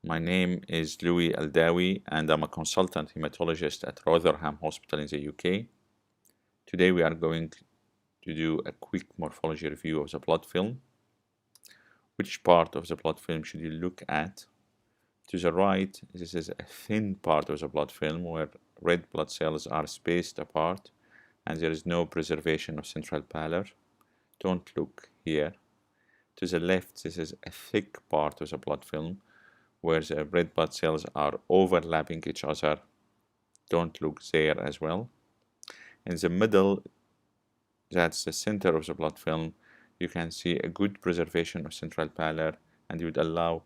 My name is Louis Aldawi and I'm a consultant hematologist at Rotherham Hospital in the UK. Today we are going to do a quick morphology review of the blood film. Which part of the blood film should you look at? To the right, this is a thin part of the blood film where red blood cells are spaced apart and there is no preservation of central pallor. Don't look here. To the left, this is a thick part of the blood film where the red blood cells are overlapping each other. Don't look there as well. In the middle, that's the center of the blood film, you can see a good preservation of central pallor and you would allow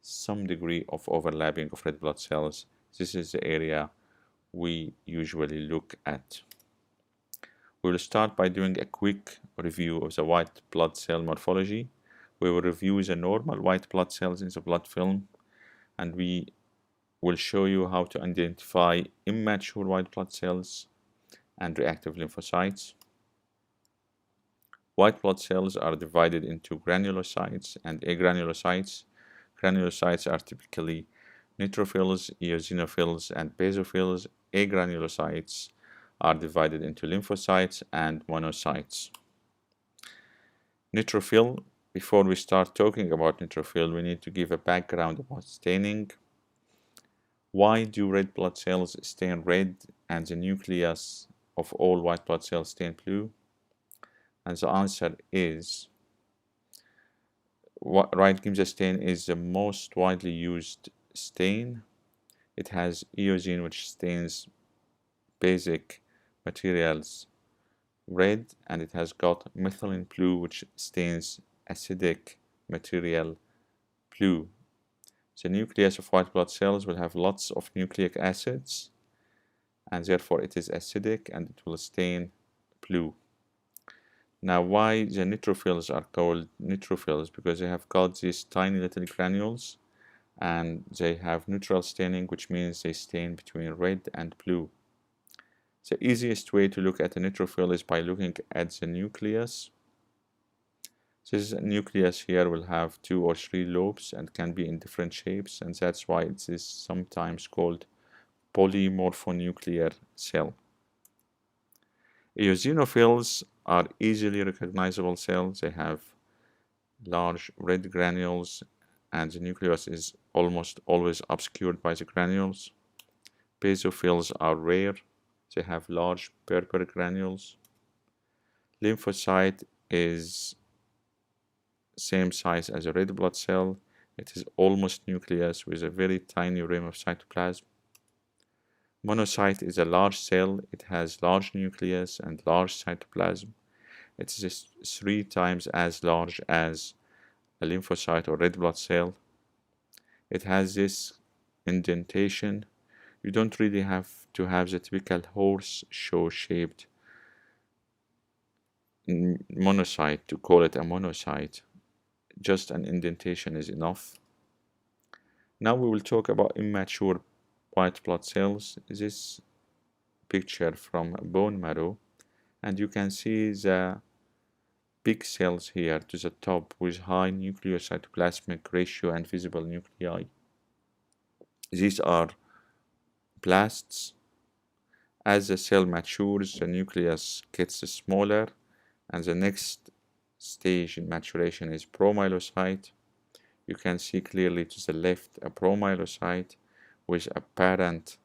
some degree of overlapping of red blood cells. This is the area we usually look at. We will start by doing a quick review of the white blood cell morphology. We will review the normal white blood cells in the blood film, and we will show you how to identify immature white blood cells and reactive lymphocytes. White blood cells are divided into granulocytes and agranulocytes. Granulocytes are typically neutrophils, eosinophils, and basophils. Agranulocytes are divided into lymphocytes and monocytes. Neutrophil. Before we start talking about neutrophil, we need to give a background about staining. Why do red blood cells stain red and the nucleus of all white blood cells stain blue? And the answer is right stain is the most widely used stain. It has eosine, which stains basic materials red, and it has got methylene blue, which stains acidic material blue. The nucleus of white blood cells will have lots of nucleic acids, and therefore it is acidic and it will stain blue. Now, why the neutrophils are called neutrophils? Because they have got these tiny little granules and they have neutral staining, which means they stain between red and blue. The easiest way to look at a neutrophil is by looking at the nucleus. This nucleus here will have 2 or 3 lobes and can be in different shapes, and that's why it is sometimes called polymorphonuclear cell. Eosinophils are easily recognizable cells. They have large red granules and the nucleus is almost always obscured by the granules. Basophils are rare. They have large purple granules. Lymphocyte is same size as a red blood cell. It is almost nucleus with a very tiny rim of cytoplasm. Monocyte is a large cell. It has large nucleus and large cytoplasm. It is 3 times as large as a lymphocyte or red blood cell. It has this indentation. You don't really have to have the typical horseshoe shaped monocyte to call it a monocyte. Just an indentation is enough. Now we will talk about immature white blood cells. This picture from bone marrow, and you can see the big cells here to the top with high nucleocytoplasmic ratio and visible nuclei. These are blasts. As the cell matures, the nucleus gets smaller, and the next stage in maturation is promyelocyte. You can see clearly to the left a promyelocyte with apparent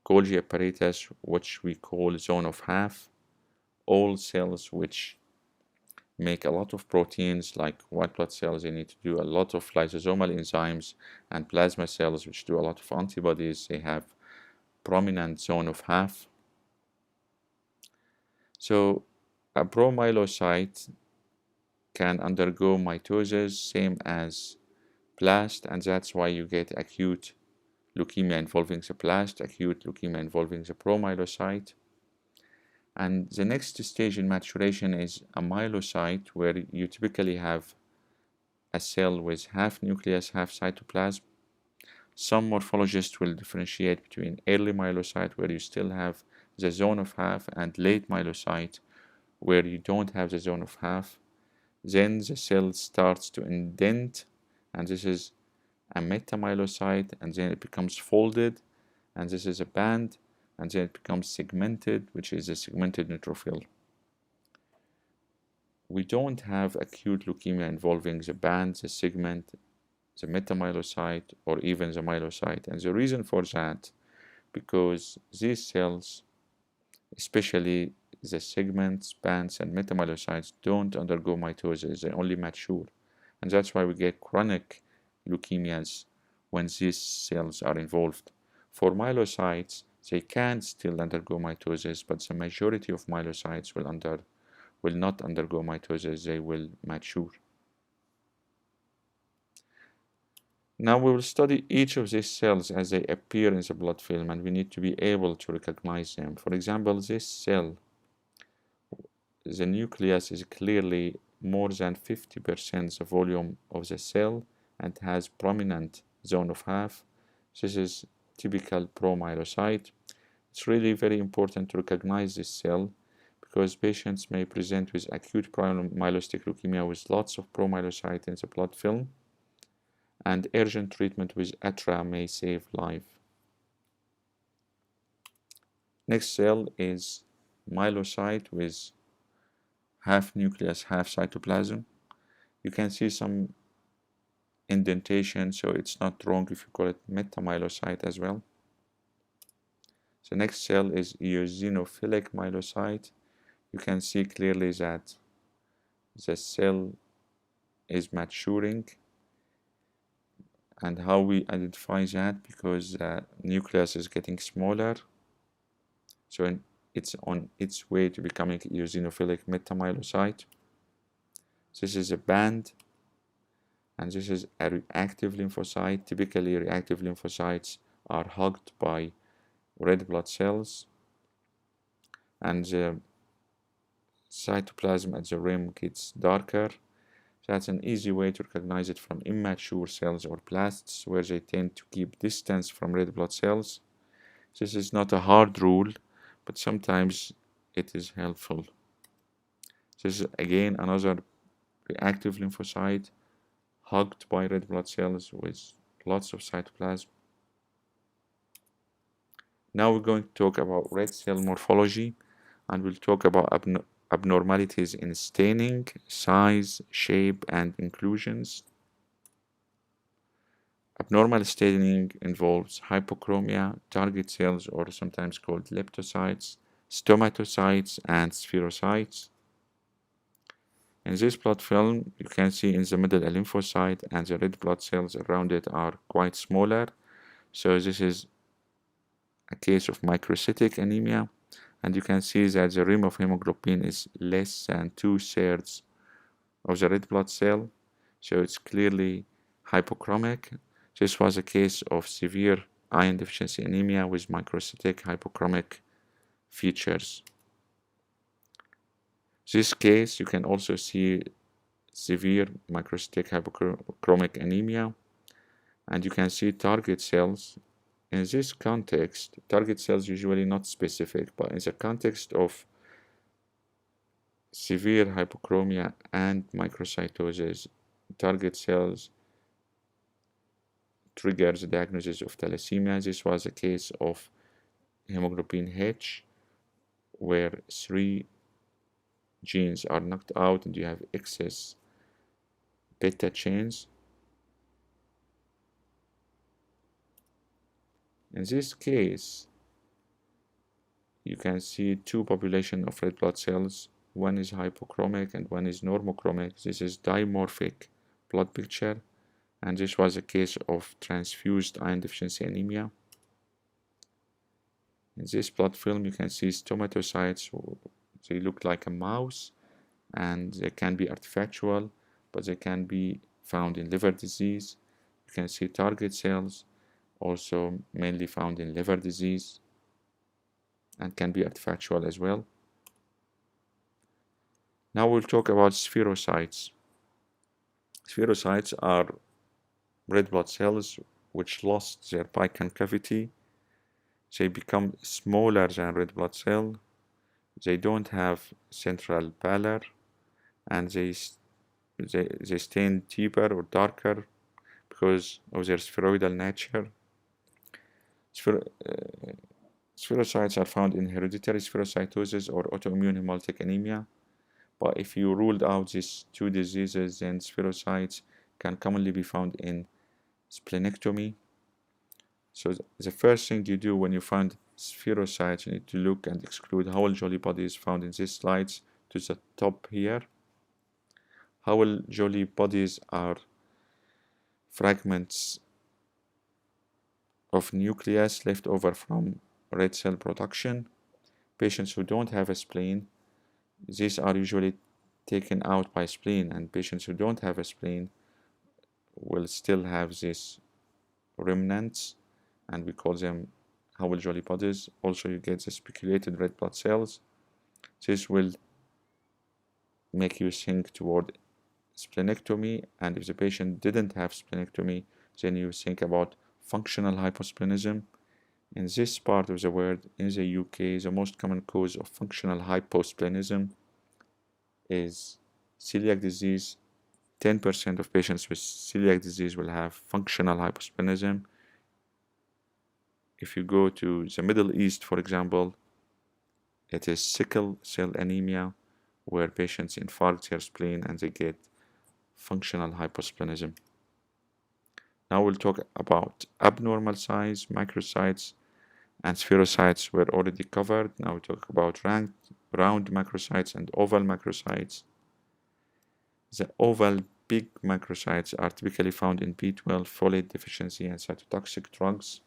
Golgi apparatus, which we call zone of half. All cells which make a lot of proteins, like white blood cells, they need to do a lot of lysosomal enzymes, and plasma cells, which do a lot of antibodies, they have prominent zone of half. So a promyelocyte can undergo mitosis, same as blast, and that's why you get acute leukemia involving the blast, acute leukemia involving the promyelocyte. And the next stage in maturation is a myelocyte, where you typically have a cell with half nucleus, half cytoplasm. Some morphologists will differentiate between early myelocyte, where you still have the zone of half, and late myelocyte, where you don't have the zone of half. Then the cell starts to indent, and this is a metamyelocyte, and then it becomes folded, and this is a band, and then it becomes segmented, which is a segmented neutrophil. We don't have acute leukemia involving the band, the segment, the metamyelocyte, or even the myelocyte. And the reason for that, because these cells, especially the segments, bands, and metamyelocytes, don't undergo mitosis, they only mature. And that's why we get chronic leukemias when these cells are involved. For myelocytes, they can still undergo mitosis, but the majority of myelocytes will not undergo mitosis, they will mature. Now we will study each of these cells as they appear in the blood film, and we need to be able to recognize them. For example, this cell, the nucleus is clearly more than 50% the volume of the cell and has prominent zone of half. This is typical promyelocyte. It's really very important to recognize this cell because patients may present with acute promyelocytic leukemia with lots of promyelocyte in the blood film, and urgent treatment with ATRA may save life. Next cell is myelocyte with half nucleus, half cytoplasm. You can see some indentation, so it's not wrong if you call it metamyelocyte as well. The next cell is eosinophilic myelocyte. You can see clearly that the cell is maturing. And how we identify that? Because the nucleus is getting smaller, so it's on its way to becoming eosinophilic metamyelocyte. This is a band, and this is a reactive lymphocyte. Typically, reactive lymphocytes are hugged by red blood cells, and the cytoplasm at the rim gets darker. That's an easy way to recognize it from immature cells or blasts, where they tend to keep distance from red blood cells. This is not a hard rule, but sometimes it is helpful. This is again another reactive lymphocyte hugged by red blood cells with lots of cytoplasm. Now we're going to talk about red cell morphology, and we'll talk about abnormalities in staining, size, shape, and inclusions. Abnormal staining involves hypochromia, target cells, or sometimes called leptocytes, stomatocytes, and spherocytes. In this blood film, you can see in the middle a lymphocyte, and the red blood cells around it are quite smaller. So this is a case of microcytic anemia, and you can see that the rim of hemoglobin is less than 2/3 of the red blood cell, so it's clearly hypochromic. This was a case of severe iron deficiency anemia with microcytic hypochromic features. This case, you can also see severe microcytic hypochromic anemia, and you can see target cells. In this context, target cells usually not specific, but in the context of severe hypochromia and microcytosis, target cells trigger the diagnosis of thalassemia. This was a case of hemoglobin H, where 3 genes are knocked out and you have excess beta chains. In this case, you can see two populations of red blood cells. One is hypochromic and one is normochromic. This is dimorphic blood picture, and this was a case of transfused iron deficiency anemia. In this blood film, you can see stomatocytes. They look like a mouse, and they can be artifactual, but they can be found in liver disease. You can see target cells, also mainly found in liver disease, and can be artifactual as well. Now we'll talk about spherocytes. Spherocytes are red blood cells which lost their biconcavity. They become smaller than red blood cell. They don't have central pallor, and they stain deeper or darker because of their spheroidal nature. Spherocytes are found in hereditary spherocytosis or autoimmune hemolytic anemia. But if you ruled out these two diseases, then spherocytes can commonly be found in splenectomy. So the first thing you do when you find spherocytes, you need to look and exclude Howell-Jolly bodies found in these slides to the top here. Howell-Jolly bodies are fragments of nucleus left over from red cell production. Patients who don't have a spleen, these are usually taken out by spleen, and patients who don't have a spleen will still have these remnants, and we call them Howell-Jolly bodies. Also, you get the speculated red blood cells. This will make you think toward splenectomy, and if the patient didn't have splenectomy, then you think about functional hyposplenism. In this part of the world, in the UK, the most common cause of functional hyposplenism is celiac disease. 10% of patients with celiac disease will have functional hyposplenism. If you go to the Middle East, for example, it is sickle cell anemia, where patients infarct their spleen and they get functional hyposplenism. Now we'll talk about abnormal size, microcytes, and spherocytes were already covered. Now we talk about round macrocytes and oval macrocytes. The oval big macrocytes are typically found in B12, folate deficiency, and cytotoxic drugs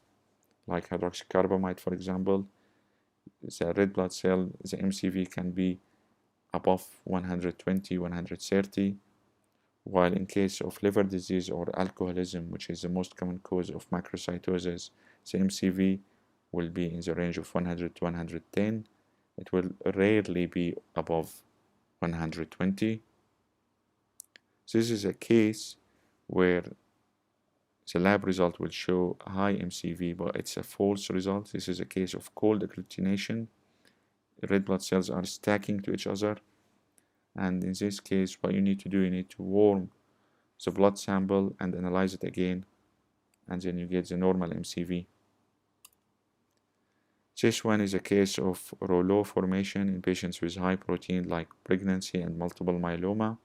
like hydroxycarbamide, for example. The red blood cell, the MCV can be above 120, 130, while in case of liver disease or alcoholism, which is the most common cause of macrocytosis, the MCV will be in the range of 100 to 110. It will rarely be above 120. This is a case where the lab result will show high MCV, but it's a false result. This is a case of cold agglutination. Red blood cells are stacking to each other, and in this case, what you need to do, you need to warm the blood sample and analyze it again, and then you get the normal MCV. This one is a case of rouleau formation in patients with high protein like pregnancy and multiple myeloma.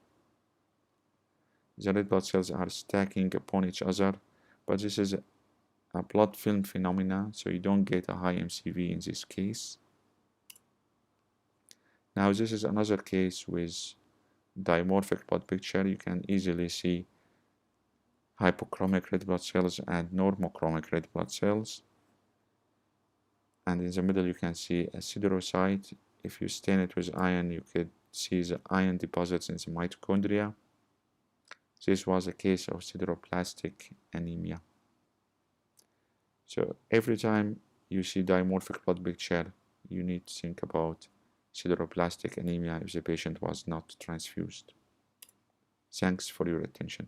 The red blood cells are stacking upon each other, but this is a blood film phenomena, so you don't get a high MCV in this case. Now this is another case with dimorphic blood picture. You can easily see hypochromic red blood cells and normochromic red blood cells. And in the middle you can see a siderocyte. If you stain it with iron, you could see the iron deposits in the mitochondria. This was a case of sideroblastic anemia. So every time you see dimorphic blood picture, you need to think about sideroblastic anemia if the patient was not transfused. Thanks for your attention.